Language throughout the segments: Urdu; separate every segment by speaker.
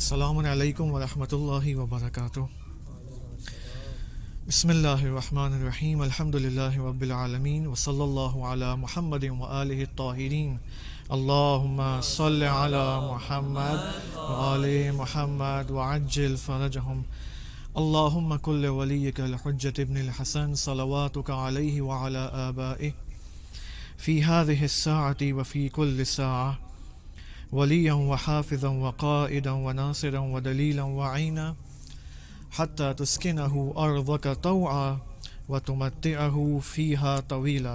Speaker 1: السلام علیکم ورحمۃ اللہ وبرکاتہ۔ بسم اللہ الرحمن الرحیم، الحمد للہ رب العالمین، وصلی اللہ علی محمد وآلہ الطاہرین، اللہم صل علی محمد وآل محمد وعجل فرجہم، اللہم کل ولیک الحجۃ ابن الحسن صلواتک علیہ وعلی آبائہ فی هذه الساعة وفی کل ساعة ولیا وحافظا وقائدا وناصرا ودلیلا وعینا حتی تسکنہ ارضک طوعا وتمتعہ فیہا طویلا،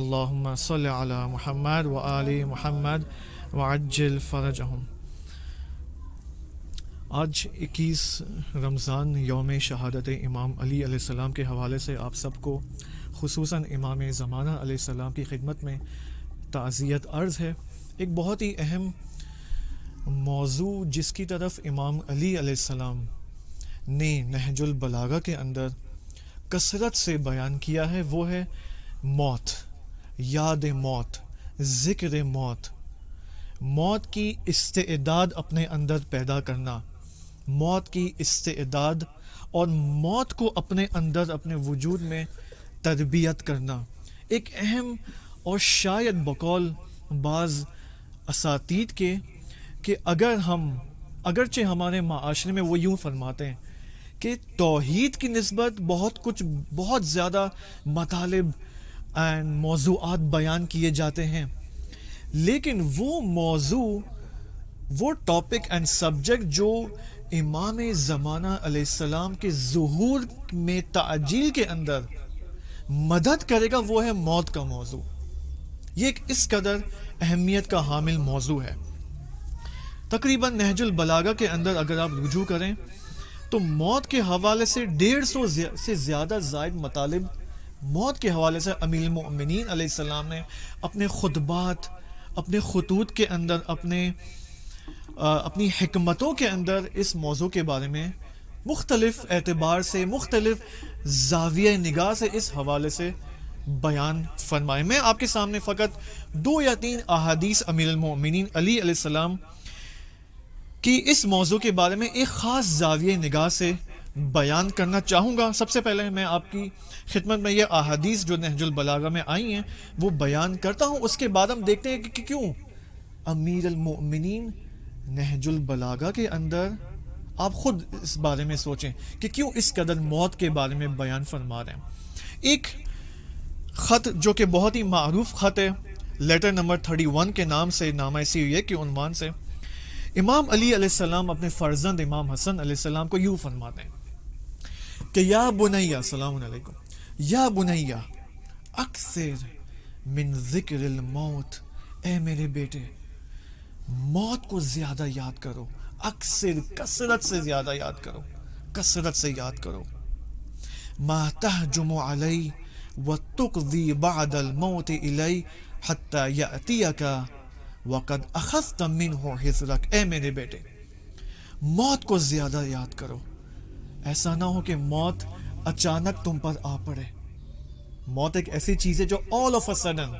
Speaker 1: اللہم صل علی محمد وآل محمد وعجل فرجہم۔ آج 21 رمضان یوم شہادت امام علی علیہ السلام کے حوالے سے آپ سب کو خصوصاً امام زمانہ علیہ السلام کی خدمت میں تعزیت عرض ہے۔ ایک بہت ہی اہم موضوع جس کی طرف امام علی علیہ السلام نے نہج البلاغہ کے اندر کثرت سے بیان کیا ہے، وہ ہے موت، یاد موت، ذکر موت، موت کی استعداد اپنے اندر پیدا کرنا، موت کی استعداد اور موت کو اپنے اندر اپنے وجود میں تربیت کرنا۔ ایک اہم اور شاید بقول بعض اساتید کے کہ اگرچہ ہمارے معاشرے میں وہ یوں فرماتے ہیں کہ توحید کی نسبت بہت زیادہ مطالب اینڈ موضوعات بیان کیے جاتے ہیں، لیکن وہ موضوع، وہ ٹاپک اینڈ سبجیکٹ جو امام زمانہ علیہ السلام کے ظہور میں تعجیل کے اندر مدد کرے گا، وہ ہے موت کا موضوع۔ یہ ایک اس قدر اہمیت کا حامل موضوع ہے۔ تقریباً نہج البلاغہ کے اندر اگر آپ رجوع کریں تو موت کے حوالے سے 150 سے زیادہ زائد مطالب موت کے حوالے سے امیر المؤمنین علیہ السلام نے اپنے خطبات، اپنے خطوط کے اندر، اپنی حکمتوں کے اندر اس موضوع کے بارے میں مختلف اعتبار سے، مختلف زاویہ نگاہ سے اس حوالے سے بیان فرمائے۔ میں آپ کے سامنے فقط 2 یا 3 احادیث امیر المؤمنین علی علیہ السلام کی اس موضوع کے بارے میں ایک خاص زاویہ نگاہ سے بیان کرنا چاہوں گا۔ سب سے پہلے میں آپ کی خدمت میں یہ احادیث جو نہج البلاغہ میں آئی ہیں وہ بیان کرتا ہوں، اس کے بعد ہم دیکھتے ہیں کہ کیوں امیر المؤمنین نہج البلاغہ کے اندر، آپ خود اس بارے میں سوچیں کہ کیوں اس قدر موت کے بارے میں بیان فرما رہے ہیں۔ ایک خط جو کہ بہت ہی معروف خط ہے، لیٹر نمبر 31 کے نام سے، نامہ سیریہ کے عنوان سے، امام علی علیہ السلام اپنے فرزند امام حسن علیہ السلام کو یوں فرماتے ہیں کہ یا بنیہ، السلام علیکم، یا بنیہ اکثر من ذکر الموت، اے میرے بیٹے موت کو زیادہ یاد کرو، اکثر، کثرت سے زیادہ یاد کرو، کثرت سے یاد کرو، ما تہجم علی وتقضی بعد الموت الی حتی یأتیک وقد اخذت منہ حذرک، اے میرے بیٹے موت کو زیادہ یاد کرو، ایسا نہ ہو کہ موت اچانک تم پر آ پڑے۔ موت ایک ایسی چیز ہے جو all of a sudden،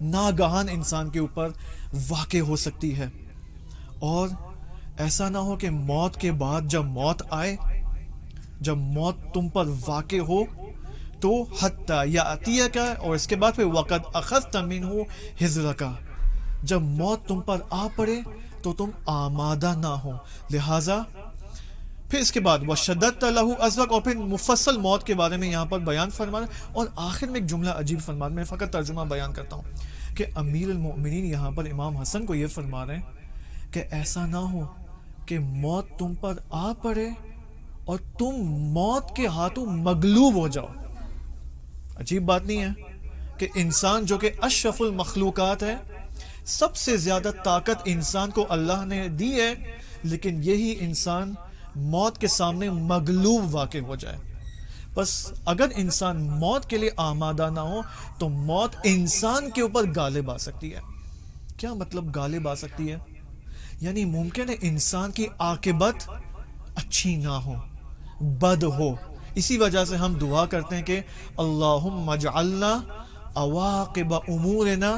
Speaker 1: ناگہان انسان کے اوپر واقع ہو سکتی ہے، اور ایسا نہ ہو کہ موت کے بعد جب موت آئے، جب موت تم پر واقع ہو تو حتی یأتیک، اور اس کے بعد پھر وقد اخذت منہ حذرک، جب موت تم پر آ پڑے تو تم آمادہ نہ ہو۔ لہٰذا پھر اس کے بعد وَشَدَّدْتَ لَهُ أَزْرَقَ، اور پھر مفصل موت کے بارے میں یہاں پر بیان فرمانا، اور آخر میں ایک جملہ عجیب فرمانا، میں فقط ترجمہ بیان کرتا ہوں کہ امیر المؤمنین یہاں پر امام حسن کو یہ فرما رہے ہیں کہ ایسا نہ ہو کہ موت تم پر آ پڑے اور تم موت کے ہاتھوں مغلوب ہو جاؤ۔ عجیب بات نہیں ہے کہ انسان جو کہ اشرف المخلوقات ہے، سب سے زیادہ طاقت انسان کو اللہ نے دی ہے، لیکن یہی انسان موت کے سامنے مغلوب واقع ہو جائے۔ بس اگر انسان موت کے لیے آمادہ نہ ہو تو موت انسان کے اوپر غالب آ سکتی ہے۔ کیا مطلب غالب آ سکتی ہے؟ یعنی ممکن ہے انسان کی عاقبت اچھی نہ ہو، بد ہو۔ اسی وجہ سے ہم دعا کرتے ہیں کہ اللہم اجعلنا عواقب امورنا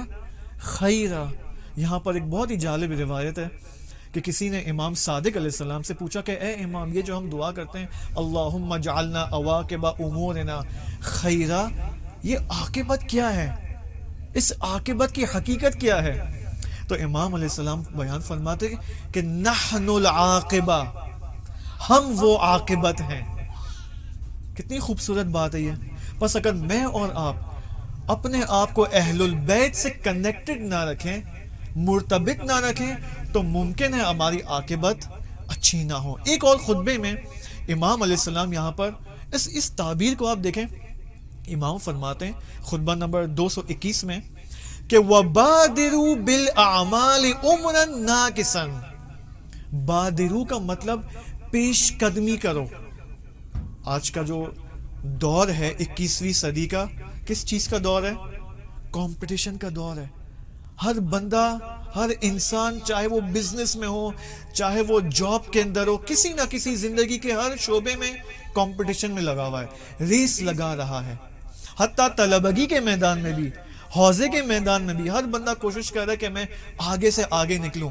Speaker 1: خیرہ۔ یہاں پر ایک بہت ہی جالب روایت ہے کہ کسی نے امام صادق علیہ السلام سے پوچھا کہ اے امام، یہ جو ہم دعا کرتے ہیں اللہم اجعلنا عواقب امورنا خیرا، یہ عاقبت کیا ہے؟ اس عاقبت کی حقیقت کیا ہے؟ تو امام علیہ السلام بیان فرماتے کہ نحن العاقبہ، ہم وہ عاقبت ہیں۔ کتنی خوبصورت بات ہے یہ۔ بس اگر میں اور آپ اپنے آپ کو اہل البیت سے کنیکٹڈ نہ رکھیں، مرتبط نہ رکھیں، تو ممکن ہے ہماری عاقبت اچھی نہ ہو۔ ایک اور خطبے میں امام علیہ السلام یہاں پر اس تعبیر کو آپ دیکھیں، امام فرماتے ہیں خطبہ نمبر 221 میں کہ وَبَادِرُوا بِالْأَعْمَالِ عُمْرًا نَاقِصًا۔ بادرو کا مطلب پیش قدمی کرو۔ آج کا جو دور ہے 21ویں صدی کا، کس چیز کا دور ہے؟ کمپٹیشن کا دور ہے۔ ہر بندہ، ہر انسان، چاہے وہ بزنس میں ہو، چاہے وہ جاب کے اندر ہو، کسی نہ کسی زندگی کے ہر شعبے میں کمپٹیشن میں لگا ہوا ہے، ریس لگا رہا ہے۔ حتیٰ طلبگی کے میدان میں بھی، حوزے کے میدان میں بھی ہر بندہ کوشش کر رہا ہے کہ میں آگے سے آگے نکلوں۔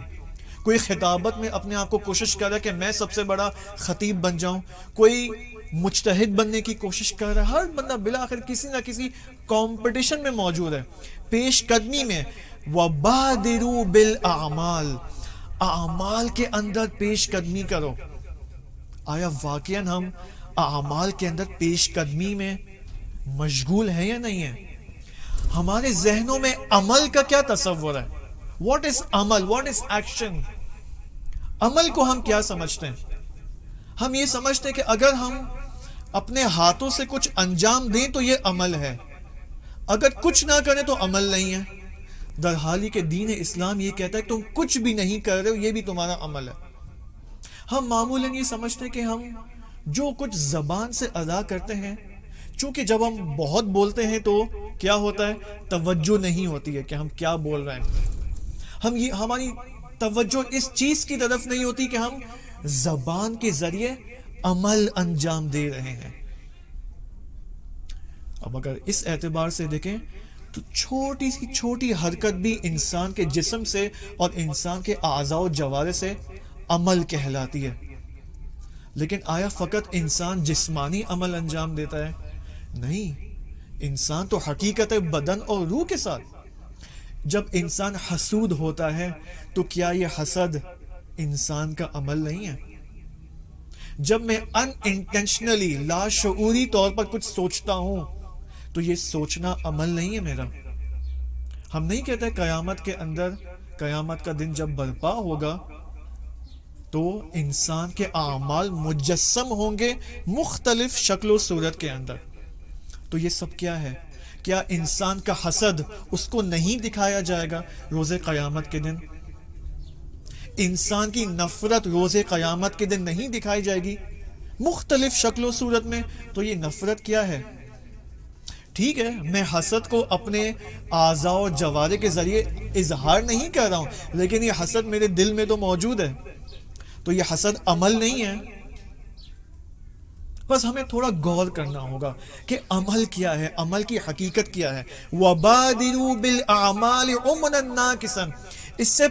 Speaker 1: کوئی خطابت میں اپنے آپ کو کوشش کر رہا ہے کہ میں سب سے بڑا خطیب بن جاؤں، کوئی مجتہد بننے کی کوشش کر رہا ہے۔ ہر بندہ بالآخر کسی نہ کسی کمپٹیشن میں موجود ہے، پیش قدمی میں۔ وَبَادِرُوا بِالْأَعْمَالِ، اعمال کے اندر پیش قدمی کرو۔ آیا واقعاً ہم اعمال کے اندر پیش قدمی میں مشغول ہیں یا نہیں ہیں؟ ہمارے ذہنوں میں عمل کا کیا تصور ہے؟ What is عمل؟ What is action؟ عمل کو ہم کیا سمجھتے ہیں؟ ہم یہ سمجھتے ہیں کہ اگر ہم اپنے ہاتھوں سے کچھ انجام دیں تو یہ عمل ہے، اگر کچھ نہ کریں تو عمل نہیں ہے۔ در حالی کہ دین اسلام یہ کہتا ہے کہ تم کچھ بھی نہیں کر رہے ہو، یہ بھی تمہارا عمل ہے۔ ہم معمولاً یہ سمجھتے ہیں کہ ہم جو کچھ زبان سے ادا کرتے ہیں، چونکہ جب ہم بہت بولتے ہیں تو کیا ہوتا ہے؟ توجہ نہیں ہوتی ہے کہ ہم کیا بول رہے ہیں۔ ہماری توجہ اس چیز کی طرف نہیں ہوتی کہ ہم زبان کے ذریعے عمل انجام دے رہے ہیں۔ اب اگر اس اعتبار سے دیکھیں تو چھوٹی سی چھوٹی حرکت بھی انسان کے جسم سے اور انسان کے اعضاء و جوارح سے عمل کہلاتی ہے۔ لیکن آیا فقط انسان جسمانی عمل انجام دیتا ہے؟ نہیں، انسان تو حقیقت بدن اور روح کے ساتھ۔ جب انسان حسود ہوتا ہے تو کیا یہ حسد انسان کا عمل نہیں ہے؟ جب میں ان انٹینشنلی، لاشعوری طور پر کچھ سوچتا ہوں تو یہ سوچنا عمل نہیں ہے میرا۔ ہم نہیں کہتے قیامت کے اندر، قیامت کا دن جب برپا ہوگا تو انسان کے اعمال مجسم ہوں گے مختلف شکل و صورت کے اندر۔ تو یہ سب کیا ہے؟ کیا انسان کا حسد اس کو نہیں دکھایا جائے گا روز قیامت کے دن؟ انسان کی نفرت روز قیامت کے دن نہیں دکھائی جائے گی مختلف شکل و صورت میں؟ تو یہ نفرت کیا ہے؟ ٹھیک ہے، میں حسد کو اپنے اعضاء و جوارح کے ذریعے اظہار نہیں کر رہا ہوں، لیکن یہ حسد میرے دل میں تو موجود ہے، تو یہ حسد عمل نہیں ہے۔ بس ہمیں تھوڑا غور کرنا ہوگا کہ عمل کیا ہے، عمل کی حقیقت کیا ہے۔ وَبَادِرُوا بِالْأَعْمَالِ عُمْرًا نَاقِصًا، اس سے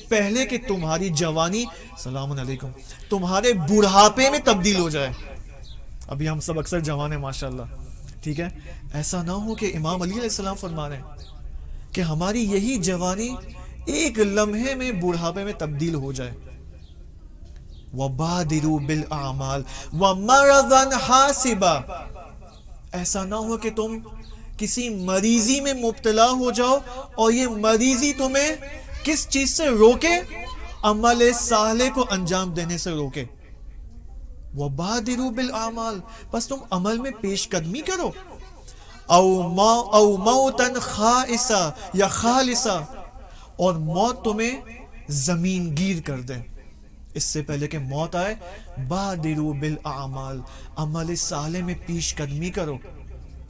Speaker 1: پہلے کہ تمہاری جوانی سلام علیکم تمہارے بڑھاپے میں تبدیل ہو جائے۔ ابھی ہم سب اکثر جوان ہیں ماشاءاللہ، ٹھیک ہے، ایسا نہ ہو کہ امام علی علیہ السلام فرما رہے ہیں کہ ہماری یہی جوانی ایک لمحے میں بڑھاپے میں تبدیل ہو جائے۔ وَبَادِرُوا بِالْأَعْمَالِ وَمَرَضًا حَاسِبًا، ایسا نہ ہو کہ تم کسی مریضی میں مبتلا ہو جاؤ اور یہ مریضی تمہیں کس چیز سے روکے؟ عمل صالح کو انجام دینے سے روکے۔ وَبَادِرُوا بِالْأَعْمَالِ، بس تم عمل میں پیش قدمی کرو۔ او موتاً خائصا یا خالصا، اور موت تمہیں زمین گیر کر دے۔ اس سے پہلے کہ موت آئے، بادروا بالاعمال، عمل صالح میں پیش قدمی کرو،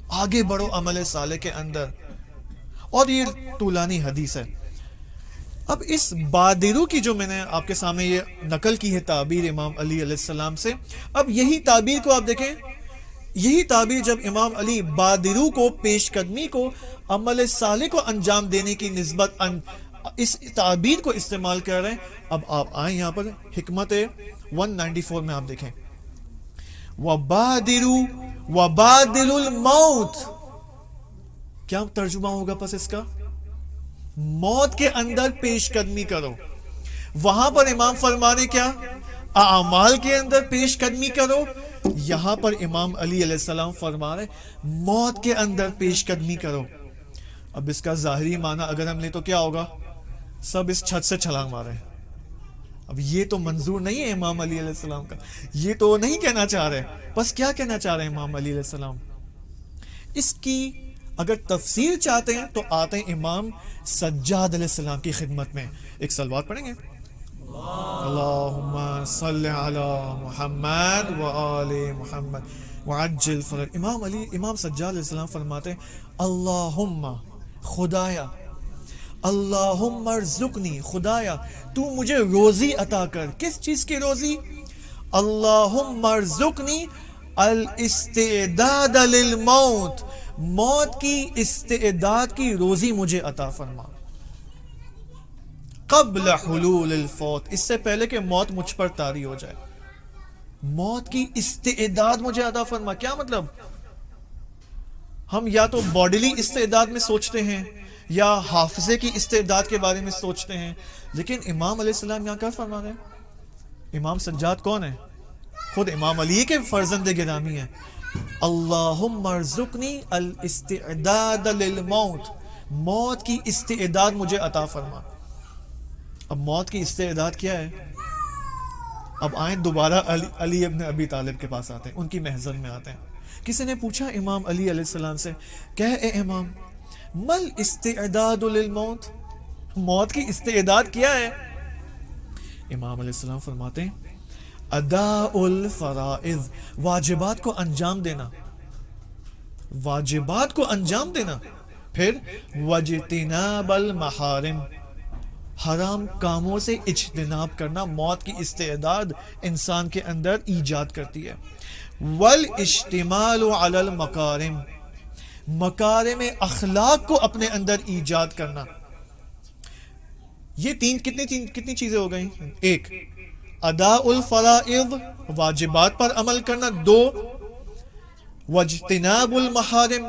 Speaker 1: آگے بڑھو عمل صالح کے اندر۔ اور یہ طولانی حدیث ہے۔ اب اس بادرو کی جو میں نے آپ کے سامنے یہ نقل کی ہے تعبیر امام علی علیہ السلام سے، اب یہی تعبیر کو آپ دیکھیں، یہی تعبیر جب امام علی بادرو کو، پیش قدمی کو، عمل صالح کو انجام دینے کی نسبت اس تعبیر کو استعمال کر رہے ہیں. اب آپ آئیں یہاں پر حکمت 194 میں آپ دیکھیں وَبَادِرُ الْمَوْتِ. کیا ترجمہ ہوگا پس اس کا؟ موت کے اندر پیش قدمی کرو. وہاں پر امام فرمانے کیا؟ اعمال کے اندر پیش قدمی کرو. یہاں پر امام علی علیہ السلام فرما رہے موت کے اندر پیش قدمی کرو. اب اس کا ظاہری معنی اگر ہم لیں تو کیا ہوگا؟ سب اس چھت سے چھلانگ مارے. اب یہ تو منظور نہیں ہے امام علی علیہ السلام کا, یہ تو نہیں کہنا چاہ رہے. بس کیا کہنا چاہ رہے ہیں امام علی علیہ السلام؟ اس کی اگر تفسیر چاہتے ہیں تو آتے ہیں امام سجاد علیہ السلام کی خدمت میں. ایک صلوات پڑھیں گے, اللہم صلی علی محمد وآل محمد وعجل فرج. امام سجاد علیہ السلام فرماتے ہیں اللہم خدایا, اللہم ارزقنی خدایا تو مجھے روزی عطا کر. کس چیز کی روزی؟ اللہم ارزقنی الاستعداد للموت, موت کی استعداد کی روزی مجھے عطا فرما. قبل حلول الفوت, اس سے پہلے کہ موت مجھ پر طاری ہو جائے. موت کی استعداد مجھے عطا فرما. کیا مطلب؟ ہم یا تو باڈیلی استعداد میں سوچتے ہیں یا حافظے کی استعداد کے بارے میں سوچتے ہیں, لیکن امام علیہ السلام یہاں کیا فرما رہے ہیں؟ امام سجاد کون ہے؟ خود امام علی کے فرزند گرامی ہیں. اللہم ارزقنی الاستعداد للموت, موت کی استعداد مجھے عطا فرما. اب موت کی استعداد کیا ہے؟ اب آئیں دوبارہ علی ابن ابی طالب کے پاس آتے ہیں, ان کی محضر میں آتے ہیں. کسی نے پوچھا امام علی علیہ السلام سے کہ اے امام مل استعداد للموت, موت کی استعداد کیا ہے؟ امام علیہ السلام فرماتے ہیں اداء الفرائض, واجبات کو انجام دینا, واجبات کو انجام دینا. پھر واجتناب المحارم, حرام کاموں سے اجتناب کرنا موت کی استعداد انسان کے اندر ایجاد کرتی ہے. والاشتمال علی المکارم, مکارم اخلاق کو اپنے اندر ایجاد کرنا. یہ کتنی چیزیں ہو گئیں؟ ایک اداء الفرائض, واجبات پر عمل کرنا. دو واجتناب المحارم,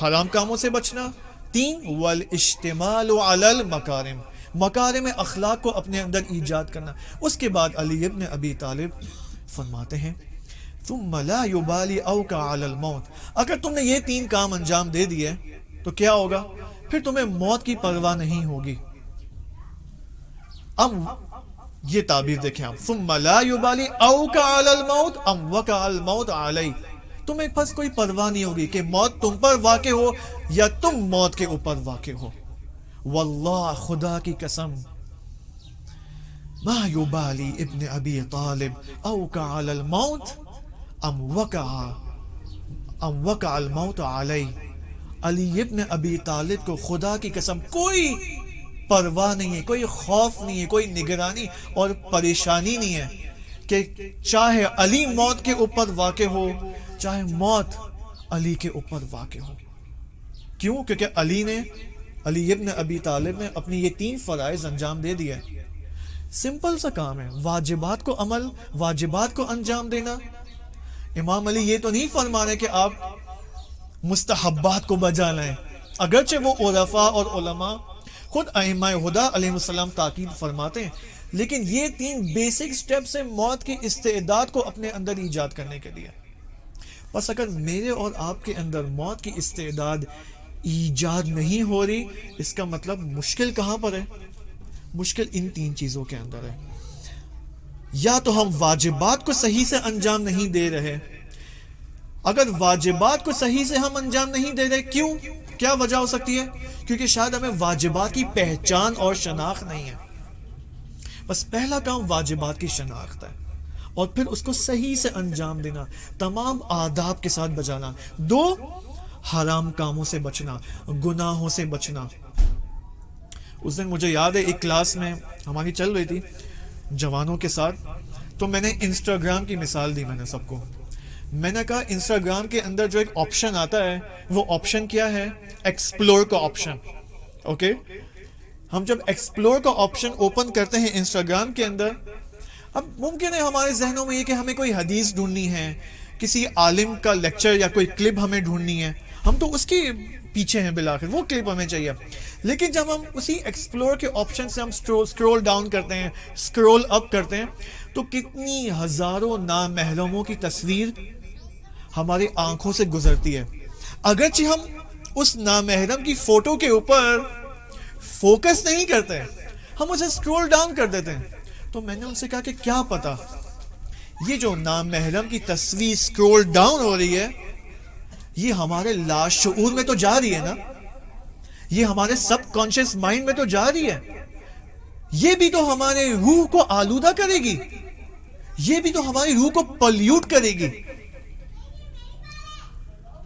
Speaker 1: حرام کاموں سے بچنا. تین والاشتمال علی المکارم, مکارم اخلاق کو اپنے اندر ایجاد کرنا. اس کے بعد علی ابن ابی طالب فرماتے ہیں ثم لا یبالی اوقع علی الموت, اگر تم نے یہ تین کام انجام دے دیے تو کیا ہوگا؟ پھر تمہیں موت کی پرواہ نہیں ہوگی. اب یہ تعبیر دیکھیں آپ, ثم لا یبالی اوقع علی الموت ام وقع الموت علی, تمہیں پس کوئی پرواہ نہیں ہوگی کہ موت تم پر واقع ہو یا تم موت کے اوپر واقع ہو. واللہ, خدا کی قسم, ما یبالی ابن ابی طالب اوقع علی الموت ام وقع الموت علی. علی ابن ابی طالب کو خدا کی قسم کوئی پرواہ نہیں ہے, کوئی خوف نہیں ہے, کوئی نگرانی اور پریشانی نہیں ہے کہ چاہے علی موت کے اوپر واقع ہو چاہے موت علی کے اوپر واقع ہو. کیوں؟ کیونکہ علی ابن ابی طالب نے اپنی یہ تین فرائض انجام دے دیا. سمپل سا کام ہے, واجبات کو عمل, واجبات کو انجام دینا. امام علی یہ تو نہیں فرما رہے کہ آپ مستحبات کو بجا لائیں, اگرچہ وہ عرفاء اور علماء خود ائمہ ہدی علیہ السلام تاکید فرماتے ہیں, لیکن یہ تین بیسک سٹیپس ہیں موت کی استعداد کو اپنے اندر ایجاد کرنے کے لیے. بس اگر میرے اور آپ کے اندر موت کی استعداد ایجاد نہیں ہو رہی, اس کا مطلب مشکل کہاں پر ہے؟ مشکل ان تین چیزوں کے اندر ہے. یا تو ہم واجبات کو صحیح سے انجام نہیں دے رہے. اگر واجبات کو صحیح سے ہم انجام نہیں دے رہے, کیوں؟ کیا وجہ ہو سکتی ہے؟ کیونکہ شاید ہمیں واجبات کی پہچان اور شناخت نہیں ہے. بس پہلا کام واجبات کی شناخت ہے اور پھر اس کو صحیح سے انجام دینا, تمام آداب کے ساتھ بجانا. دو, حرام کاموں سے بچنا, گناہوں سے بچنا. اس دن مجھے یاد ہے ایک کلاس میں ہماری چل رہی تھی جوانوں کے ساتھ, تو میں نے انسٹاگرام کی مثال دی. میں نے سب کو میں نے کہا انسٹاگرام کے اندر جو ایک آپشن آتا ہے وہ آپشن کیا ہے؟ ایکسپلور کا آپشن. اوکے, ہم جب ایکسپلور کا آپشن اوپن کرتے ہیں انسٹاگرام کے اندر، اب ممکن ہے ہمارے ذہنوں میں یہ کہ ہمیں کوئی حدیث ڈھونڈنی ہے، کسی عالم کا لیکچر یا کوئی کلپ ہمیں ڈھونڈنی ہے، ہم تو اس کے پیچھے ہیں بالآخر، وہ کلپ ہمیں چاہیے. لیکن جب ہم اسی ایکسپلور کے آپشن سے ہم اسکرول ڈاؤن کرتے ہیں، اسکرول اپ کرتے ہیں، تو کتنی ہزاروں نامحرموں کی تصویر ہماری آنکھوں سے گزرتی ہے. اگرچہ ہم اس نامحرم کی فوٹو کے اوپر فوکس نہیں کرتے، ہم اسے اسکرول ڈاؤن کر دیتے ہیں. تو میں نے ان سے کہا کہ کیا پتا یہ جو نامحرم کی تصویر اسکرول ڈاؤن ہو رہی ہے، یہ ہمارے لاشعور میں تو جا رہی ہے نا، یہ ہمارے سب کانشیس مائنڈ میں تو جا رہی ہے، یہ بھی تو ہمارے روح کو آلودہ کرے گی، یہ بھی تو ہماری روح کو پلیوٹ کرے گی.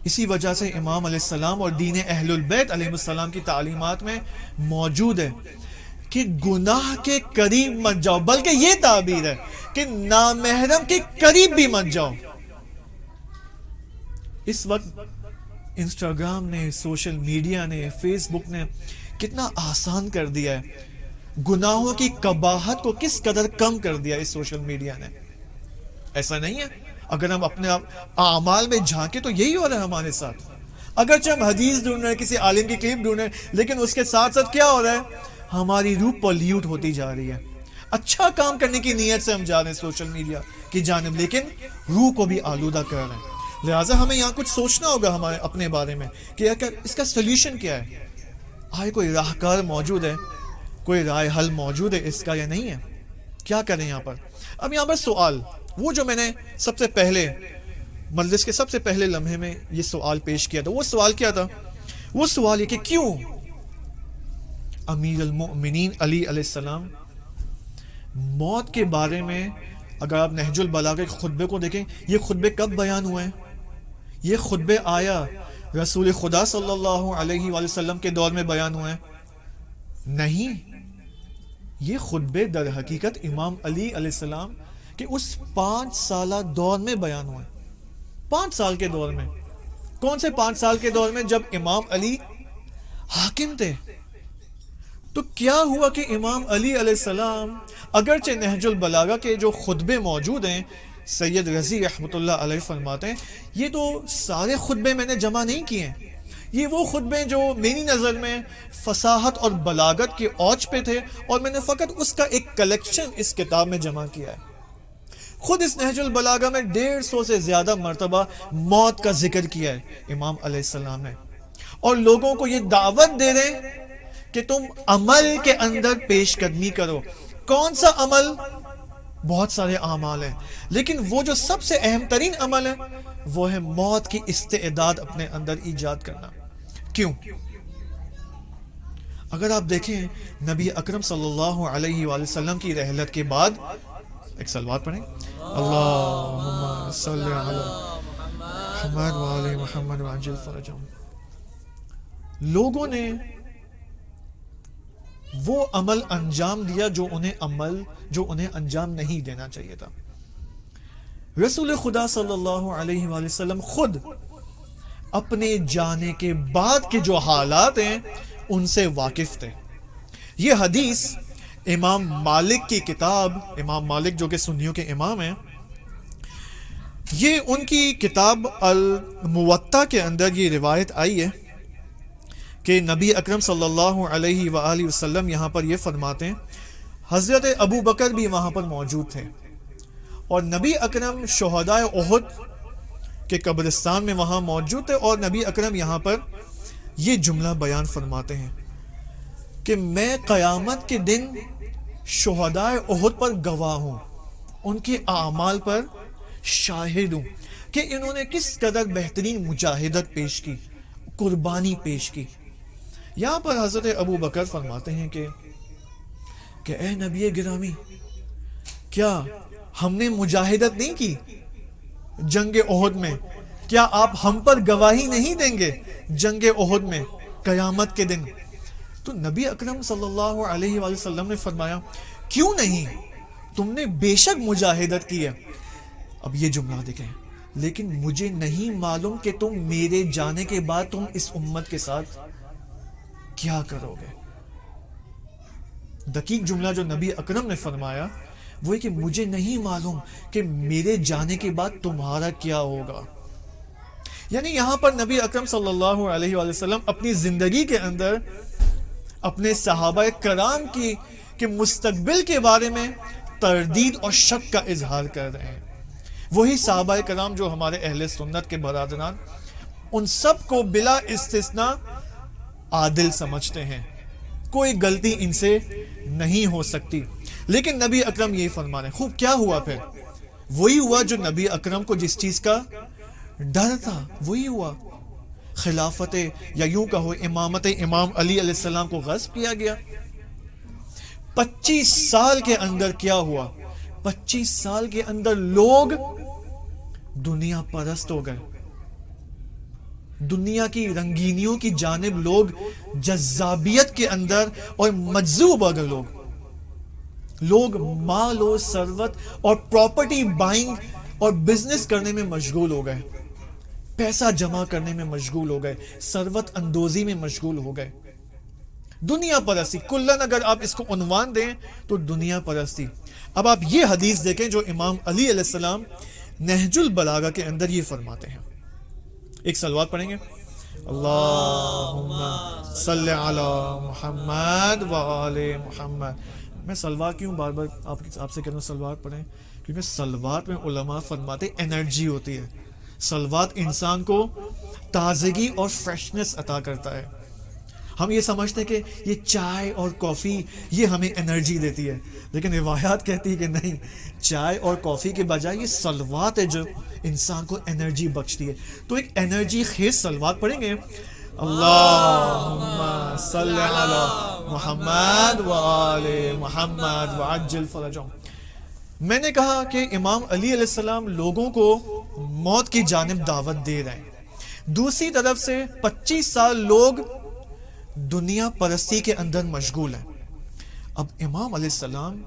Speaker 1: اسی وجہ سے امام علیہ السلام اور دین اہل البیت علیہ السلام کی تعلیمات میں موجود ہے کہ گناہ کے قریب مت جاؤ، بلکہ یہ تعبیر ہے کہ نامحرم کے قریب بھی مت جاؤ. اس وقت انسٹاگرام نے، سوشل میڈیا نے، فیس بک نے کتنا آسان کر دیا ہے، گناہوں کی قباحت کو کس قدر کم کر دیا اس سوشل میڈیا نے. ایسا نہیں ہے؟ اگر ہم اپنے اعمال میں جھانکیں تو یہی ہو رہا ہے ہمارے ساتھ. اگرچہ ہم حدیث ڈھونڈ رہے ہیں، کسی عالم کی کلپ ڈھونڈ رہے ہیں، لیکن اس کے ساتھ ساتھ کیا ہو رہا ہے؟ ہماری روح پولیوٹ ہوتی جا رہی ہے. اچھا کام کرنے کی نیت سے ہم جا رہے ہیں سوشل میڈیا کی جانب، لیکن روح کو بھی آلودہ کر رہے ہیں. لہٰذا ہمیں یہاں کچھ سوچنا ہوگا ہمارے اپنے بارے میں کہ اس کا سولوشن کیا ہے. آئے کوئی راہکار موجود ہے، کوئی رائے حل موجود ہے اس کا یا نہیں ہے؟ کیا کریں یہاں پر؟ اب یہاں پر سوال، وہ جو میں نے سب سے پہلے مجلس کے سب سے پہلے لمحے میں یہ سوال پیش کیا تھا، وہ سوال کیا تھا؟ وہ سوال یہ کہ کیوں امیر المؤمنین علی علیہ السلام موت کے بارے میں، اگر آپ نہج البلاغہ کے خطبے کو دیکھیں، یہ خطبے کب بیان ہوئے ہیں؟ یہ خطبے آیا رسول خدا صلی اللہ علیہ وآلہ وسلم کے دور میں بیان ہوئے ہیں؟ نہیں، یہ خطبے در حقیقت امام علی علیہ السلام کہ اس 5 سالہ دور میں بیان ہوئے. 5 سال کے دور میں. کون سے 5 سال کے دور میں؟ جب امام علی حاکم تھے. تو کیا ہوا کہ امام علی علیہ السلام، اگرچہ نہج البلاغہ کے جو خطبے موجود ہیں، سید رضی رحمۃ اللہ علیہ فرماتے ہیں یہ تو سارے خطبے میں نے جمع نہیں کیے ہیں، یہ وہ خطبے جو میری نظر میں فصاحت اور بلاغت کے اوج پہ تھے، اور میں نے فقط اس کا ایک کلیکشن اس کتاب میں جمع کیا ہے. خود اس نہج البلاغہ میں 150 سے زیادہ مرتبہ موت کا ذکر کیا ہے امام علیہ السلام نے، اور لوگوں کو یہ دعوت دے رہے ہیں کہ تم عمل کے اندر پیش قدمی کرو. کون سا عمل؟ بہت سارے اعمال ہیں، لیکن وہ جو سب سے اہم ترین عمل ہے وہ ہے موت کی استعداد اپنے اندر ایجاد کرنا. کیوں؟ اگر آپ دیکھیں نبی اکرم صلی اللہ علیہ وآلہ وسلم کی رحلت کے بعد، ایک صلوات پڑھیں، اللہم صلی علی محمد وآل محمد وعجل فرجہم. لوگوں نے وہ عمل انجام دیا جو انہیں انجام نہیں دینا چاہیے تھا. رسول خدا صلی اللہ علیہ وآلہ وسلم خود اپنے جانے کے بعد کے جو حالات ہیں ان سے واقف تھے. یہ حدیث امام مالک کی کتاب، امام مالک جو کہ سنیوں کے امام ہیں، یہ ان کی کتاب الموطا کے اندر یہ روایت آئی ہے کہ نبی اکرم صلی اللہ علیہ وآلہ وسلم یہاں پر یہ فرماتے ہیں، حضرت ابو بکر بھی وہاں پر موجود تھے، اور نبی اکرم شہداء احد کے قبرستان میں وہاں موجود تھے، اور نبی اکرم یہاں پر یہ جملہ بیان فرماتے ہیں کہ میں قیامت کے دن شہداء احد پر گواہ ہوں، ان کے اعمال پر شاہد ہوں کہ انہوں نے کس قدر بہترین مجاہدت پیش کی، قربانی پیش کی. یہاں پر حضرت ابو بکر فرماتے ہیں کہ اے نبی گرامی، کیا ہم نے مجاہدت نہیں کی جنگ احد میں؟ کیا آپ ہم پر گواہی نہیں دیں گے جنگ احد میں قیامت کے دن؟ تو نبی اکرم صلی اللہ علیہ وآلہ وسلم نے فرمایا، کیوں نہیں، تم نے بے شک مجاہدت کی ہے. اب یہ جملہ دیکھیں، لیکن مجھے نہیں معلوم کہ تم میرے جانے کے بعد تم اس امت کے ساتھ کیا کرو گے. دقیق جملہ جو نبی اکرم نے فرمایا وہ ہے کہ مجھے نہیں معلوم کہ میرے جانے کے بعد تمہارا کیا ہوگا. یعنی یہاں پر نبی اکرم صلی اللہ علیہ وآلہ وسلم اپنی زندگی کے اندر اپنے صحابہ کرام کی کہ مستقبل کے بارے میں تردید اور شک کا اظہار کر رہے ہیں. وہی صحابہ کرام جو ہمارے اہل سنت کے برادران ان سب کو بلا استثناء عادل سمجھتے ہیں, کوئی غلطی ان سے نہیں ہو سکتی. لیکن نبی اکرم یہی فرما رہے ہیں. خوب کیا ہوا پھر؟ وہی ہوا جو نبی اکرم کو جس چیز کا ڈر تھا وہی ہوا. خلافت یا یوں کہو امامت امام علی علیہ السلام کو غصب کیا گیا. 25 سال کے اندر کیا ہوا؟ 25 سال کے اندر لوگ دنیا پرست ہو گئے. دنیا کی رنگینیوں کی جانب لوگ جذابیت کے اندر اور مجذوب ہو گئے. لوگ مال و ثروت اور پراپرٹی بائنگ اور بزنس کرنے میں مشغول ہو گئے, پیسہ جمع کرنے میں مشغول ہو گئے, ثروت اندوزی میں مشغول ہو گئے. دنیا پرستی کلن اگر آپ اس کو عنوان دیں تو دنیا پرستی. اب آپ یہ حدیث دیکھیں جو امام علی علیہ السلام نہج البلاغہ کے اندر یہ فرماتے ہیں. ایک صلوات پڑھیں گے. اللہم صلی علی محمد و آل محمد. میں صلوات کیوں بار بار آپ سے کہہ رہا ہوں صلوات پڑھیں؟ کیونکہ صلوات میں علماء فرماتے انرجی ہوتی ہے. صلوات انسان کو تازگی اور فریشنس عطا کرتا ہے. ہم یہ سمجھتے ہیں کہ یہ چائے اور کافی یہ ہمیں انرجی دیتی ہے, لیکن روایات کہتی ہے کہ نہیں, چائے اور کافی کے بجائے یہ صلوات ہے جو انسان کو انرجی بخشتی ہے. تو ایک انرجی خیز صلوات پڑھیں گے. اللہم صلی علی محمد و آل محمد وعجل فرجہم. میں نے کہا کہ امام علی علیہ السلام لوگوں کو موت کی جانب دعوت دے رہے ہیں. دوسری طرف سے 25 سال لوگ دنیا پرستی کے اندر مشغول ہیں. اب امام علیہ السلام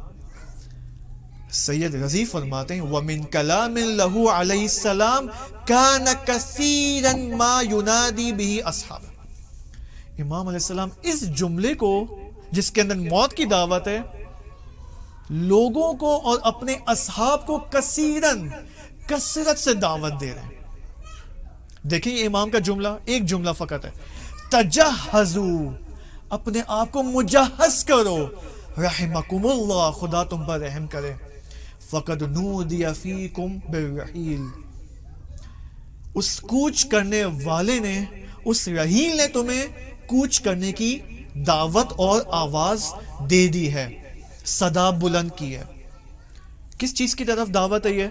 Speaker 1: سید رضی فرماتے ہیں وَمِن كَلَامٍ لَهُ علیہ السلام كَانَ كَثِيرًا مَا يُنَادِي بِهِ أَصْحَابَهُ. امام علیہ السلام اس جملے کو جس کے اندر موت کی دعوت ہے لوگوں کو اور اپنے اصحاب کو کثرت سے دعوت دے رہے ہیں. دیکھیں یہ امام کا جملہ ایک جملہ فقط ہے. تجہزوا, اپنے آپ کو مجہز کرو, رحمکم اللہ, خدا تم پر رحم کرے. فقد نودی فیکم بالرحیل, اس کوچ کرنے والے نے, اس رحیل نے تمہیں کوچ کرنے کی دعوت اور آواز دے دی ہے, صدا بلند کی ہے. کس چیز کی طرف دعوت ہے؟ یہ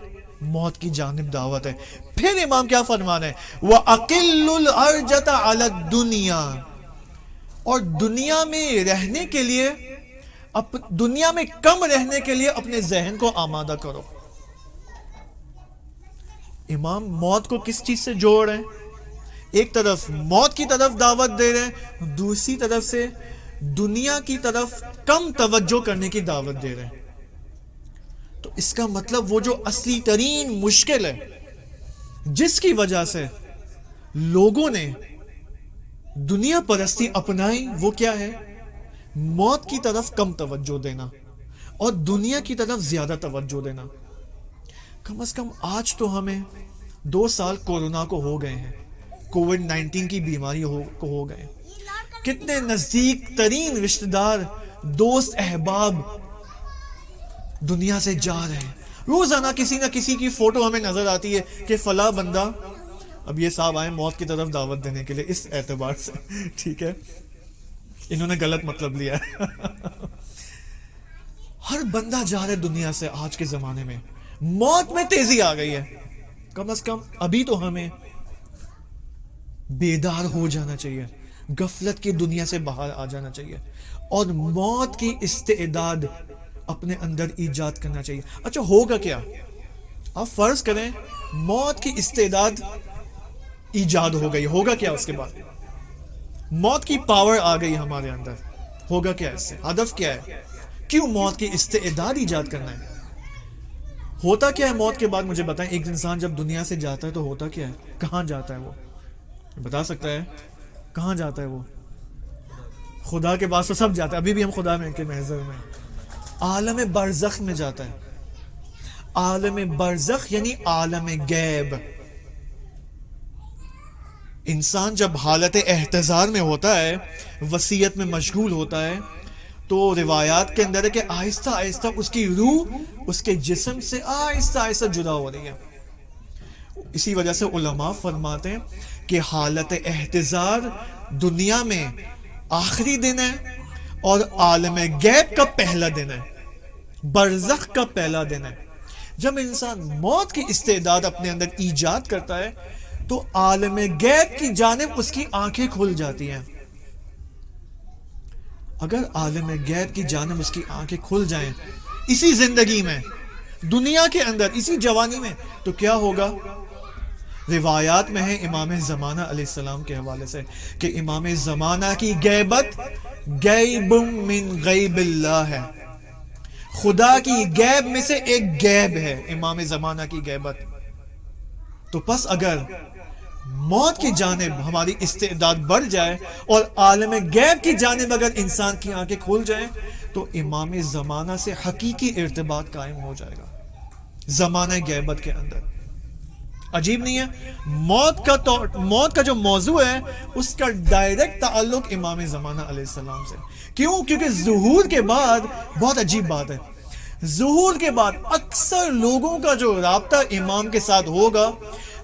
Speaker 1: موت کی جانب دعوت ہے. پھر امام کیا فرمانا ہے؟ وَأَقِلُّ الْأَرْجَةَ عَلَى الدُّنْيَا, اور دنیا میں رہنے کے لیے دنیا میں کم رہنے کے لیے اپنے ذہن کو آمادہ کرو. امام موت کو کس چیز سے جوڑ رہے ہیں؟ ایک طرف موت کی طرف دعوت دے رہے ہیں, دوسری طرف سے دنیا کی طرف کم توجہ کرنے کی دعوت دے رہے ہیں. تو اس کا مطلب وہ جو اصلی ترین مشکل ہے جس کی وجہ سے لوگوں نے دنیا پرستی اپنائی وہ کیا ہے؟ موت کی طرف کم توجہ دینا اور دنیا کی طرف زیادہ توجہ دینا. کم از کم آج تو ہمیں 2 سال کورونا کو ہو گئے ہیں, کووڈ-19 کی بیماری کو ہو گئے. کتنے نزدیک ترین رشتہ دار, دوست, احباب دنیا سے جا رہے ہیں. روزانہ کسی نہ کسی کی فوٹو ہمیں نظر آتی ہے کہ فلاں بندہ, اب یہ صاحب آئے موت کی طرف دعوت دینے کے لیے اس اعتبار سے, ٹھیک ہے, انہوں نے غلط مطلب لیا ہے. ہر بندہ جا رہا ہے دنیا سے. آج کے زمانے میں موت میں تیزی آ گئی ہے. کم از کم ابھی تو ہمیں بیدار ہو جانا چاہیے, غفلت کی دنیا سے باہر آ جانا چاہیے اور موت کی استعداد اپنے اندر ایجاد کرنا چاہیے. اچھا ہوگا کیا؟ آپ فرض کریں موت کی استعداد ایجاد ہو گئی, ہوگا کیا اس کے بعد؟ موت کی پاور آ گئی ہمارے اندر, ہوگا کیا اس سے؟ ہدف کیا ہے؟ کیوں موت کی استعداد ایجاد کرنا ہے؟ ہوتا کیا ہے موت کے بعد؟ مجھے بتائیں. ایک انسان جب دنیا سے جاتا ہے تو ہوتا کیا ہے؟ کہاں جاتا ہے وہ؟ بتا سکتا ہے کہاں جاتا ہے وہ؟ خدا کے پاس تو سب جاتا ہے، ابھی بھی ہم خدا میں کے محضر میں، عالم برزخ میں جاتا ہے. عالم برزخ یعنی عالم غیب. انسان جب حالت احتضار میں ہوتا ہے، وصیت میں مشغول ہوتا ہے، تو روایات کے اندر ہے کہ آہستہ آہستہ اس کی روح اس کے جسم سے آہستہ آہستہ جدا ہو رہی ہے. اسی وجہ سے علماء فرماتے ہیں کہ حالت احتضار دنیا میں آخری دن ہے اور عالم غیب کا پہلا دن ہے، برزخ کا پہلا دن ہے. جب انسان موت کی استعداد اپنے اندر ایجاد کرتا ہے تو عالم غیب کی جانب اس کی آنکھیں کھل جاتی ہیں. اگر عالم غیب کی جانب اس کی آنکھیں کھل جائیں اسی زندگی میں، دنیا کے اندر، اسی جوانی میں، تو کیا ہوگا؟ روایات میں ہے امام زمانہ علیہ السلام کے حوالے سے کہ امام زمانہ کی غیبت غیب من غیب اللہ ہے، خدا کی غیب میں سے ایک غیب ہے امام زمانہ کی غیبت. تو پس اگر موت کی جانب ہماری استعداد بڑھ جائے اور عالم غیب کی جانب اگر انسان کی آنکھیں کھل جائیں تو امام زمانہ سے حقیقی ارتباط قائم ہو جائے گا زمانہ غیبت کے اندر. عجیب نہیں ہے؟ موت کا جو موضوع ہے اس کا ڈائریکٹ تعلق امام زمانہ علیہ السلام سے. کیوں؟ کیونکہ ظہور کے بعد، بہت عجیب بات ہے، ظہور کے بعد اکثر لوگوں کا جو رابطہ امام کے ساتھ ہوگا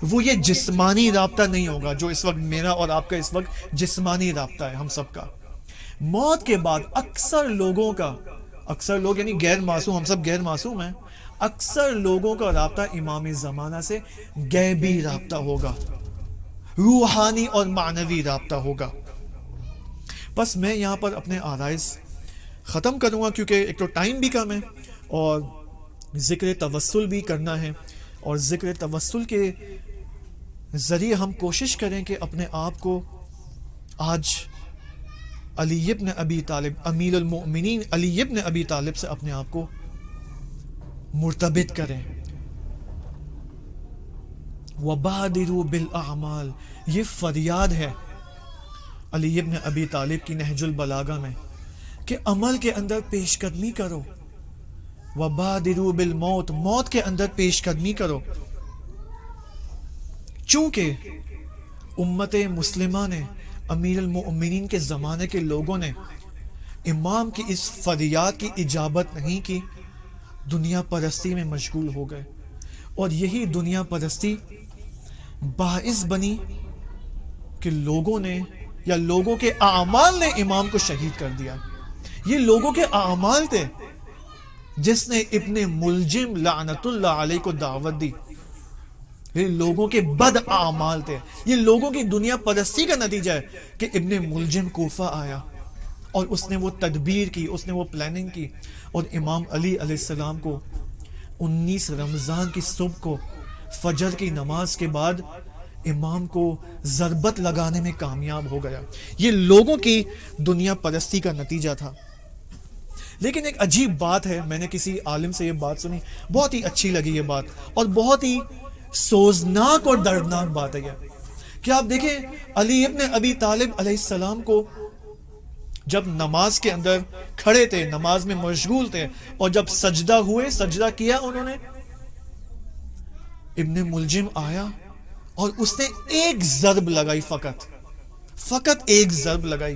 Speaker 1: وہ یہ جسمانی رابطہ نہیں ہوگا جو اس وقت میرا اور آپ کا اس وقت جسمانی رابطہ ہے ہم سب کا. موت کے بعد اکثر لوگوں کا، اکثر لوگ یعنی غیر معصوم، ہم سب غیر معصوم ہیں، اکثر لوگوں کا رابطہ امام زمانہ سے غیبی رابطہ ہوگا، روحانی اور معنوی رابطہ ہوگا. بس میں یہاں پر اپنے آرائز ختم کروں گا کیونکہ ایک تو ٹائم بھی کم ہے اور ذکر توسل بھی کرنا ہے، اور ذکر توسل کے ذریعے ہم کوشش کریں کہ اپنے آپ کو آج علی ابن ابی طالب، امیر المؤمنین علی ابن ابی طالب سے اپنے آپ کو مرتبط کریں. وَبَادِرُوا بِالْأَعْمَالِ، یہ فریاد ہے علی ابن ابی طالب کی نہج البلاغہ میں کہ عمل کے اندر پیش قدمی کرو. وَبَادِرُوا بِالْمَوْتِ، موت کے اندر پیش قدمی کرو. چونکہ امت مسلمہ نے، امیر المؤمنین کے زمانے کے لوگوں نے امام کی اس فریاد کی اجابت نہیں کی، دنیا پرستی میں مشغول ہو گئے، اور یہی دنیا پرستی باعث بنی کہ لوگوں نے یا لوگوں کے اعمال نے امام کو شہید کر دیا. یہ لوگوں کے اعمال تھے جس نے ابن ملجم لعنت اللہ علیہ کو دعوت دی. یہ لوگوں کے بد اعمال تھے، یہ لوگوں کی دنیا پرستی کا نتیجہ ہے کہ ابن ملجم کوفہ آیا اور اس نے وہ تدبیر کی، اس نے وہ پلاننگ کی، اور امام علی علیہ السلام کو 19 رمضان کی صبح کو فجر کی نماز کے بعد امام کو ضربت لگانے میں کامیاب ہو گیا. یہ لوگوں کی دنیا پرستی کا نتیجہ تھا. لیکن ایک عجیب بات ہے، میں نے کسی عالم سے یہ بات سنی، بہت ہی اچھی لگی یہ بات، اور بہت ہی سوزناک اور دردناک بات ہے یہ کہ آپ دیکھیں علی ابن ابی طالب علیہ السلام کو جب نماز کے اندر کھڑے تھے، نماز میں مشغول تھے، اور جب سجدہ ہوئے، سجدہ کیا انہوں نے، ابن ملجم آیا اور اس نے ایک ضرب لگائی، فقط ایک ضرب لگائی،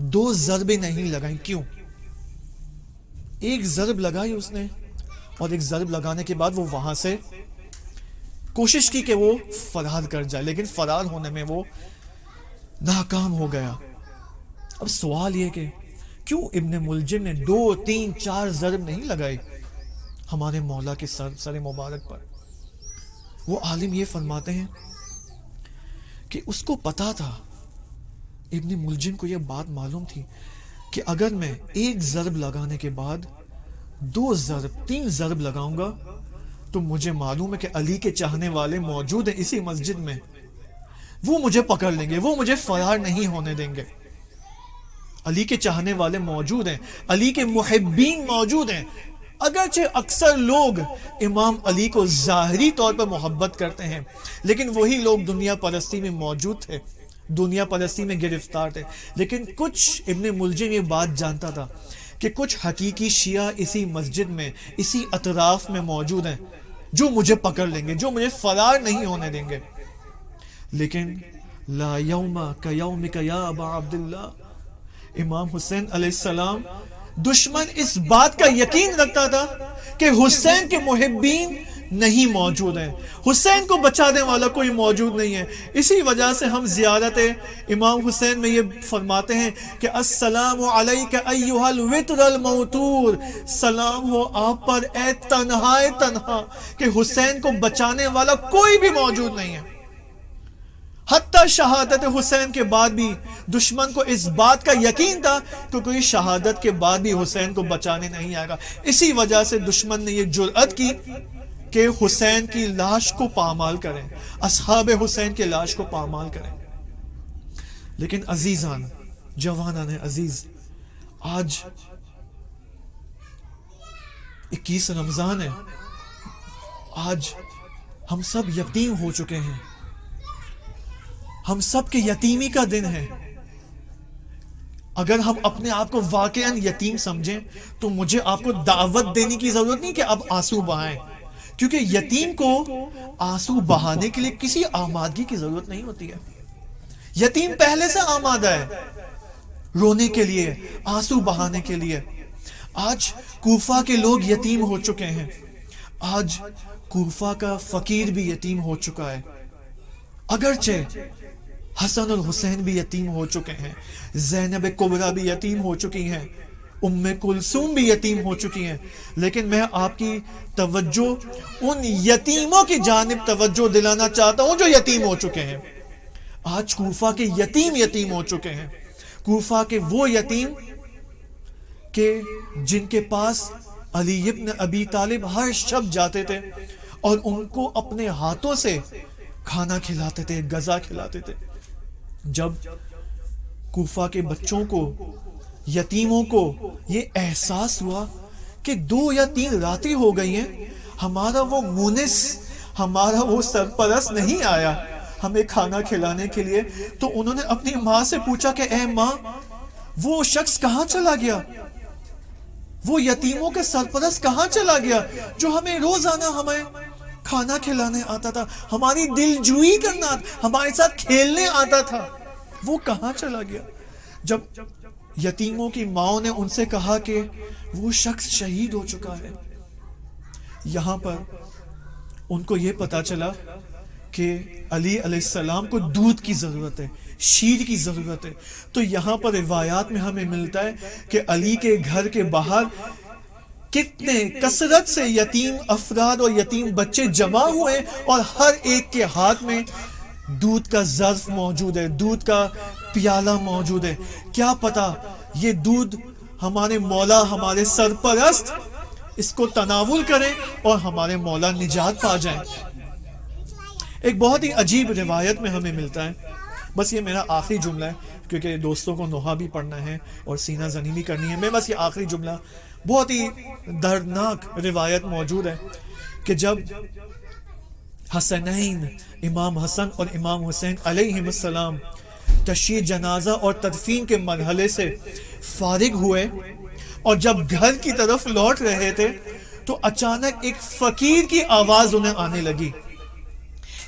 Speaker 1: 2 ضربیں نہیں لگائیں. کیوں؟ ایک ضرب لگائی اس نے، اور ایک ضرب لگانے کے بعد وہ وہاں سے کوشش کی کہ وہ فرار کر جائے، لیکن فرار ہونے میں وہ ناکام ہو گیا. اب سوال یہ کہ کیوں ابن ملجم نے 2 3 4 ضرب نہیں لگائے ہمارے مولا کے سر مبارک پر؟ وہ عالم یہ فرماتے ہیں کہ اس کو پتا تھا، ابن ملجم کو یہ بات معلوم تھی کہ اگر میں ایک ضرب لگانے کے بعد 2 ضرب 3 ضرب لگاؤں گا تو مجھے معلوم ہے کہ علی کے چاہنے والے موجود ہیں اسی مسجد میں، وہ مجھے پکڑ لیں گے، وہ مجھے فرار نہیں ہونے دیں گے. علی کے چاہنے والے موجود ہیں، علی کے محبین موجود ہیں. اگرچہ اکثر لوگ امام علی کو ظاہری طور پر محبت کرتے ہیں، لیکن وہی لوگ دنیا پرستی میں موجود تھے، دنیا پرستی میں گرفتار تھے، لیکن کچھ ابن ملجم یہ بات جانتا تھا کہ کچھ حقیقی شیعہ اسی مسجد میں، اسی اطراف میں موجود ہیں جو مجھے پکڑ لیں گے، جو مجھے فرار نہیں ہونے دیں گے. لیکن لا یوم کیومک یا ابا عبداللہ، امام حسین علیہ السلام دشمن اس بات کا یقین رکھتا تھا کہ حسین کے محبین نہیں موجود ہیں، حسین کو بچانے والا کوئی موجود نہیں ہے. اسی وجہ سے ہم زیارت امام حسین میں یہ فرماتے ہیں کہ السلام علیک ایھا الوتر الموتور، سلام ہو آپ پر اے تنہا تنہا، کہ حسین کو بچانے والا کوئی بھی موجود نہیں ہے. حتیٰ شہادت حسین کے بعد بھی دشمن کو اس بات کا یقین تھا کہ کوئی شہادت کے بعد بھی حسین کو بچانے نہیں آئے گا. اسی وجہ سے دشمن نے یہ جرأت کی کہ حسین کی لاش کو پامال کریں، اصحاب حسین کی لاش کو پامال کریں. لیکن عزیزان، جوانان عزیز، آج 21 رمضان ہے، آج ہم سب یتیم ہو چکے ہیں، ہم سب کے یتیمی کا دن ہے. اگر ہم اپنے آپ کو واقعاً یتیم سمجھیں تو مجھے آپ کو دعوت دینے کی ضرورت نہیں کہ اب آنسو بہائیں، کیونکہ یتیم کو آنسو بہانے کے لیے کسی آمادگی کی ضرورت نہیں ہوتی ہے. یتیم پہلے سے آمادہ ہے رونے کے لیے، آنسو بہانے کے لیے. آج کوفہ کے لوگ یتیم ہو چکے ہیں، آج کوفہ کا فقیر بھی یتیم ہو چکا ہے. اگرچہ حسن اور حسین بھی یتیم ہو چکے ہیں، زینب کبریٰ بھی یتیم ہو چکی ہیں، ام کلثوم بھی یتیم ہو چکی ہیں، لیکن میں آپ کی توجہ ان یتیموں کی جانب توجہ دلانا چاہتا ہوں جو یتیم ہو چکے ہیں. آج کوفہ کے یتیم ہو چکے ہیں. کوفہ کے وہ یتیم کہ جن کے پاس علی ابن ابی طالب ہر شب جاتے تھے اور ان کو اپنے ہاتھوں سے کھانا کھلاتے تھے، غذا کھلاتے تھے. جب کوفہ کے بچوں کو، یتیموں کو یہ احساس ہوا کہ 2 یا 3 راتیں ہو گئی ہیں، ہمارا وہ مونس، ہمارا وہ سرپرست نہیں آیا ہمیں کھانا کھلانے کے لیے، تو انہوں نے اپنی ماں سے پوچھا کہ اے ماں، وہ شخص کہاں چلا گیا؟ وہ یتیموں کے سرپرست کہاں چلا گیا جو ہمیں روزانہ ہمیں کھانا کھلانے آتا تھا، ہماری دل جوئی کرنا، ہمارے ساتھ کھیلنے آتا تھا، وہ کہاں چلا گیا؟ جب یتیموں کی ماں نے ان سے کہا کہ وہ شخص شہید ہو چکا ہے، یہاں پر ان کو یہ پتا چلا کہ علی علیہ السلام کو دودھ کی ضرورت ہے، شیر کی ضرورت ہے. تو یہاں پر روایات میں ہمیں ملتا ہے کہ علی کے گھر کے باہر کتنے کثرت سے یتیم افراد اور یتیم بچے جمع ہوئے اور ہر ایک کے ہاتھ میں دودھ کا ظرف موجود ہے، دودھ کا پیالہ موجود ہے. کیا پتا یہ دودھ ہمارے مولا، ہمارے سرپرست اس کو تناول کریں اور ہمارے مولا نجات پا جائیں. ایک بہت ہی عجیب روایت میں ہمیں ملتا ہے، بس یہ میرا آخری جملہ ہے کیونکہ دوستوں کو نوحہ بھی پڑھنا ہے اور سینہ زنی بھی کرنی ہے. میں بس یہ آخری جملہ، بہت ہی دردناک روایت موجود ہے کہ جب حسنین، امام حسن اور امام حسین علیہ السلام تشییع جنازہ اور تدفین کے مرحلے سے فارغ ہوئے اور جب گھر کی طرف لوٹ رہے تھے تو اچانک ایک فقیر کی آواز انہیں آنے لگی.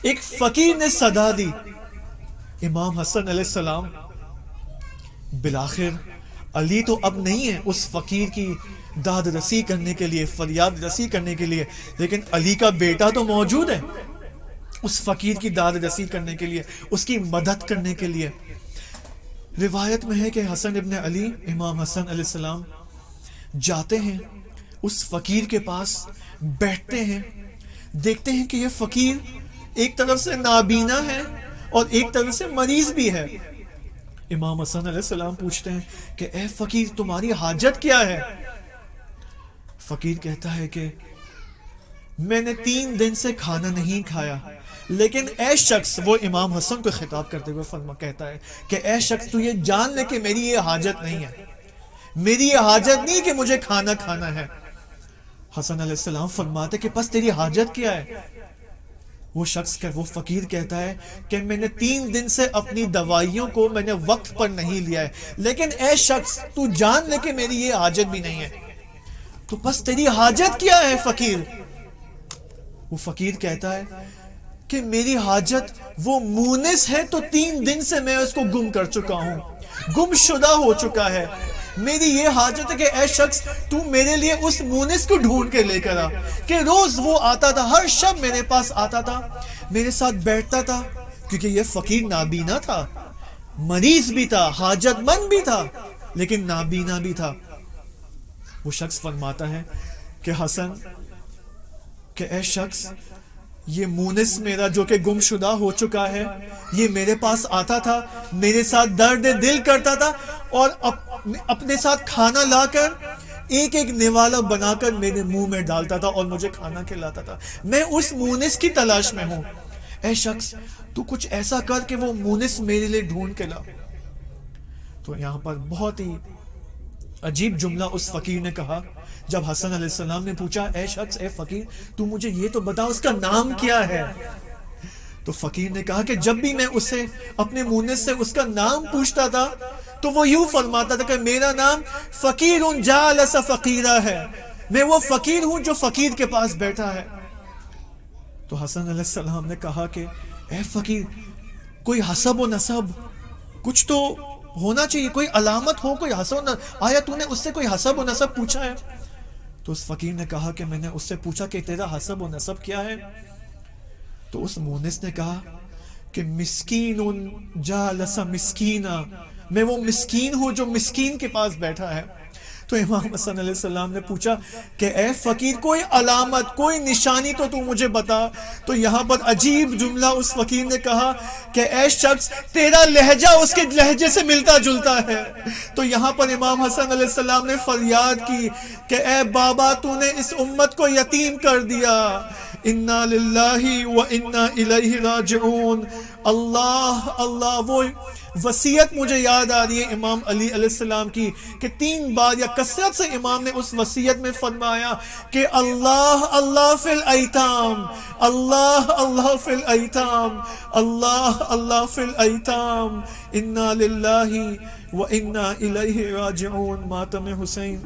Speaker 1: ایک فقیر نے صدا دی. امام حسن علیہ السلام بالآخر، علی تو اب نہیں ہے اس فقیر کی داد رسی کرنے کے لیے، فریاد رسی کرنے کے لیے، لیکن علی کا بیٹا تو موجود ہے اس فقیر کی داد رسی کرنے کے لیے، اس کی مدد کرنے کے لیے. روایت میں ہے کہ حسن ابن علی، امام حسن علیہ السلام جاتے ہیں اس فقیر کے پاس، بیٹھتے ہیں، دیکھتے ہیں کہ یہ فقیر ایک طرف سے نابینا ہے اور ایک طرف سے مریض بھی ہے. امام حسن علیہ السلام پوچھتے ہیں کہ اے فقیر، تمہاری حاجت کیا ہے؟ فقیر کہتا ہے کہ میں نے 3 دن سے کھانا نہیں کھایا، لیکن اے شخص، وہ امام حسن کو خطاب کرتے ہوئے کہتا ہے کہ اے شخص، تو یہ جان لے کہ میری یہ حاجت نہیں ہے، میری یہ حاجت نہیں کہ مجھے کھانا کھانا ہے. حسن علیہ السلام فرماتے کہ پس تیری حاجت کیا ہے؟ وہ شخص وہ فقیر کہتا ہے کہ میں نے 3 دن سے اپنی دوائیوں کو میں نے وقت پر نہیں لیا ہے، لیکن اے شخص تو جان لے کہ میری یہ حاجت بھی نہیں ہے، تو بس تیری حاجت کیا ہے فقیر؟ وہ فقیر کہتا ہے کہ میری حاجت وہ مونس ہے، تو 3 دن سے میں اس کو گم کر چکا ہوں، گم شدہ ہو چکا ہے، میری یہ حاجت ہے کہ اے شخص تو میرے لیے اس مونس کو ڈھونڈ کے لے کر آ، کہ روز وہ آتا تھا، ہر شب میرے پاس آتا تھا، میرے ساتھ بیٹھتا تھا، کیونکہ یہ فقیر نابینا تھا، مریض بھی تھا، حاجت مند بھی تھا، لیکن نابینا بھی تھا۔ وہ شخص فرماتا ہے کہ حسن کہ اے شخص یہ مونس میرا جو کہ گم شدہ ہو چکا ہے، یہ میرے پاس آتا تھا، میرے ساتھ درد دل کرتا تھا، اور اپنے ساتھ کھانا لا کر ایک ایک نوالا بنا کر میرے منہ میں ڈالتا تھا اور مجھے کھانا کھلاتا تھا، میں اس مونس کی تلاش میں ہوں، اے شخص تو کچھ ایسا کر کہ وہ مونس میرے لیے ڈھونڈ کے لا۔ تو یہاں پر بہت ہی عجیب جملہ اس فقیر نے کہا جب حسن علیہ السلام نے پوچھا اے شخص اے فقیر تو مجھے یہ تو بتا اس کا نام کیا ہے؟ تو فقیر نے کہا کہ جب بھی میں اسے اپنے مونس سے اس کا نام پوچھتا تھا تو وہ یوں فرماتا تھا کہ میرا نام فقیر جالس فقیرہ ہے، میں وہ فقیر ہوں جو فقیر کے پاس بیٹھا ہے۔ تو حسن علیہ السلام نے کہا کہ اے فقیر کوئی حسب و نسب کچھ تو ہونا چاہیے، کوئی علامت ہو، کوئی حسب و نسب، آیا تو نے اس سے کوئی حسب و نسب پوچھا ہے؟ تو اس فقیر نے کہا کہ میں نے اس سے پوچھا کہ تیرا حسب و نسب کیا ہے؟ تو اس مونس نے کہا کہ مسکین جالس مسکینہ، میں وہ مسکین ہوں جو مسکین کے پاس بیٹھا ہے۔ تو امام حسن علیہ السلام نے پوچھا کہ اے فقیر کوئی علامت کوئی نشانی تو مجھے بتا۔ تو یہاں پر عجیب جملہ اس فقیر نے کہا کہ اے شخص تیرا لہجہ اس کے لہجے سے ملتا جلتا ہے۔ تو یہاں پر امام حسن علیہ السلام نے فریاد کی کہ اے بابا تو نے اس امت کو یتیم کر دیا، انا للہ و انا الیہ راجعون۔ اللہ اللہ، وہ وصیت مجھے یاد آ رہی ہے امام علی علیہ السلام کی کہ 3 بار یا کثرت سے امام نے اس وصیت میں فرمایا کہ اللہ اللہ فی الایتام، اللہ اللہ فی الایتام، اللہ اللہ فی الایتام، انا للہ و انا الیہ راجعون۔ ماتم حسین۔